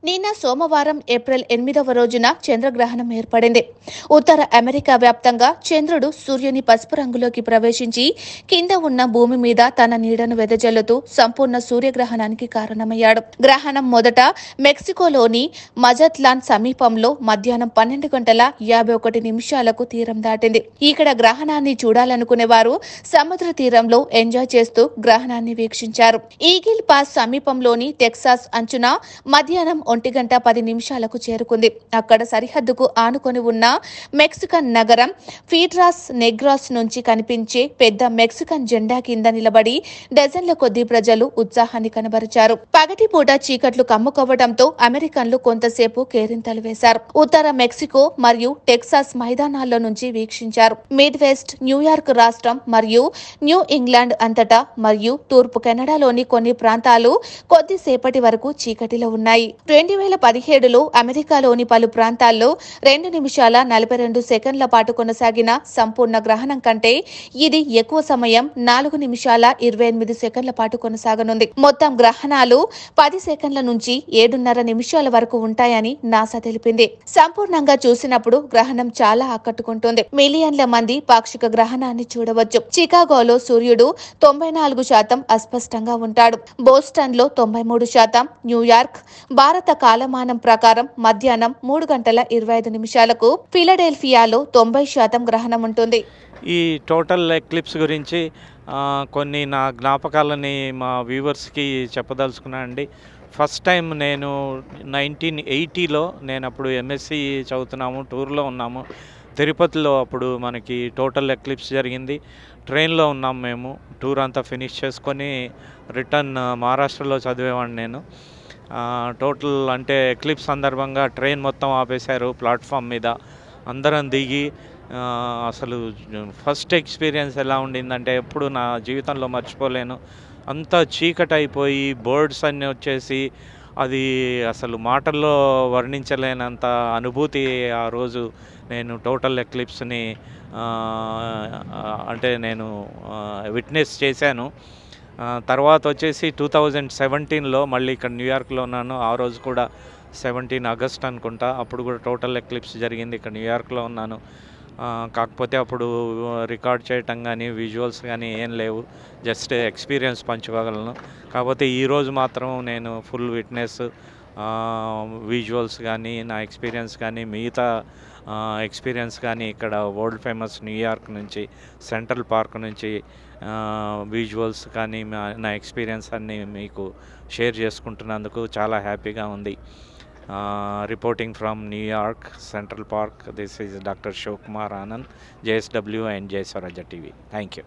నిన్న సోమవారం ఏప్రిల్ 8వ రోజున చంద్రగ్రహణం ఏర్పడింది. ఉత్తర అమెరికా వ్యాప్తంగా చంద్రుడు సూర్యుని పసుపు రంగులోకి ప్రవేశించి కింద ఉన్న భూమి మీద తన నీడను వెదజల్లుతూ సంపూర్ణ సూర్యగ్రహణానికి కారణమయ్యాడు. గ్రహణం మొదట మెక్సికోలోని మజత్లాన్ సమీపంలో మధ్యాహ్నం 12:51 తీరం దాటింది. ఇక్కడ గ్రహణాన్ని చూడాలనుకునే వారు సముద్ర తీరంలో ఎంజాయ్ చేస్తూ గ్రహణాన్ని వీక్షించారు. ఈగిల్ పాస్ సమీపంలోని టెక్సాస్ అంచున మధ్యాహ్నం 1:10 చేరుకుంది. అక్కడ సరిహద్దుకు ఆనుకొని ఉన్న మెక్సికన్ నగరం ఫీడ్రాస్ నెగ్రాస్ నుంచి కనిపించే పెద్ద మెక్సికన్ జెండా కింద నిలబడి డజన్ల కొద్దీ ప్రజలు ఉత్సాహాన్ని కనబరిచారు. పగటిపూట చీకట్లు కమ్ముకోవడంతో అమెరికన్లు కొంతసేపు కేరింతలు వేశారు. ఉత్తర మెక్సికో మరియు టెక్సాస్ మైదానాల్లో నుంచి వీక్షించారు. మిడ్ వెస్ట్, న్యూయార్క్ రాష్ట్రం మరియు న్యూ ఇంగ్లాండ్ అంతటా మరియు తూర్పు కెనడాలోని కొన్ని ప్రాంతాలు కొద్దిసేపటి వరకు చీకటిలో ఉన్నాయి. 2017లో అమెరికాలోని పలు ప్రాంతాల్లో 2:42 పాటు కొనసాగిన సంపూర్ణ గ్రహణం కంటే ఇది ఎక్కువ సమయం 4:28 పాటు కొనసాగనుంది. మొత్తం గ్రహణాలు 10 సెకన్ల నుంచి 7:30 నిమిషాల వరకు ఉంటాయని నాసా తెలిపింది. సంపూర్ణంగా చూసినప్పుడు గ్రహణం చాలా ఆకట్టుకుంటుంది. మిలియన్ల మంది పాక్షిక గ్రహణాన్ని చూడవచ్చు. చికాగోలో సూర్యుడు 94% అస్పష్టంగా ఉంటాడు. బోస్టన్ లో 93%, న్యూయార్క్ భారత కాలమానం ప్రకారం మధ్యాహ్నం 3:25 ఫిలడెల్ఫియాలో 90% గ్రహణం ఉంటుంది. ఈ టోటల్ ఎక్లిప్స్ గురించి కొన్ని నా జ్ఞాపకాలని మా వ్యూవర్స్కి చెప్పదలుచుకున్నా అండి. ఫస్ట్ టైం నేను 1980లో నేను అప్పుడు ఎంఎస్సి చదువుతున్నాము, టూర్లో ఉన్నాము తిరుపతిలో. అప్పుడు మనకి టోటల్ ఎక్లిప్స్ జరిగింది. ట్రైన్లో ఉన్నాము మేము. టూర్ అంతా ఫినిష్ చేసుకొని రిటర్న్ మహారాష్ట్రలో చదివేవాడిని నేను. టోటల్ అంటే ఎక్లిప్స్ సందర్భంగా ట్రైన్ మొత్తం ఆపేశారు ప్లాట్ఫామ్ మీద. అందరం దిగి అసలు ఫస్ట్ ఎక్స్పీరియన్స్ ఎలా ఉండిందంటే ఎప్పుడు నా జీవితంలో మర్చిపోలేను. అంతా చీకటి అయిపోయి బర్డ్స్ అన్నీ వచ్చేసి అది అసలు మాటల్లో వర్ణించలేనంత అనుభూతి. ఆ రోజు నేను టోటల్ ఎక్లిప్స్ని అంటే నేను విట్నెస్ చేశాను. తర్వాత వచ్చేసి 2017లో మళ్ళీ ఇక్కడ న్యూయార్క్లో ఉన్నాను. ఆ రోజు కూడా 17 ఆగస్ట్ అనుకుంటా. అప్పుడు కూడా టోటల్ ఎక్లిప్స్ జరిగింది. ఇక్కడ న్యూయార్క్లో ఉన్నాను. కాకపోతే అప్పుడు రికార్డ్ చేయటం కానీ విజువల్స్ కానీ ఏం లేవు. జస్ట్ ఎక్స్పీరియన్స్ పంచుకోగలను. కాకపోతే ఈరోజు మాత్రం నేను ఫుల్ విట్నెస్, విజువల్స్ కానీ నా ఎక్స్పీరియన్స్ కానీ మిగతా ఎక్స్పీరియన్స్ కానీ ఇక్కడ వరల్డ్ ఫేమస్ న్యూయార్క్ నుంచి సెంట్రల్ పార్క్ నుంచి విజువల్స్ కానీ నా ఎక్స్పీరియన్స్ అన్నీ మీకు షేర్ చేసుకుంటున్నందుకు చాలా హ్యాపీగా ఉంది. Reporting from New York Central Park, this is doctor Shivakumar Anand, JSW and Jaya Swarajya TV. Thank you.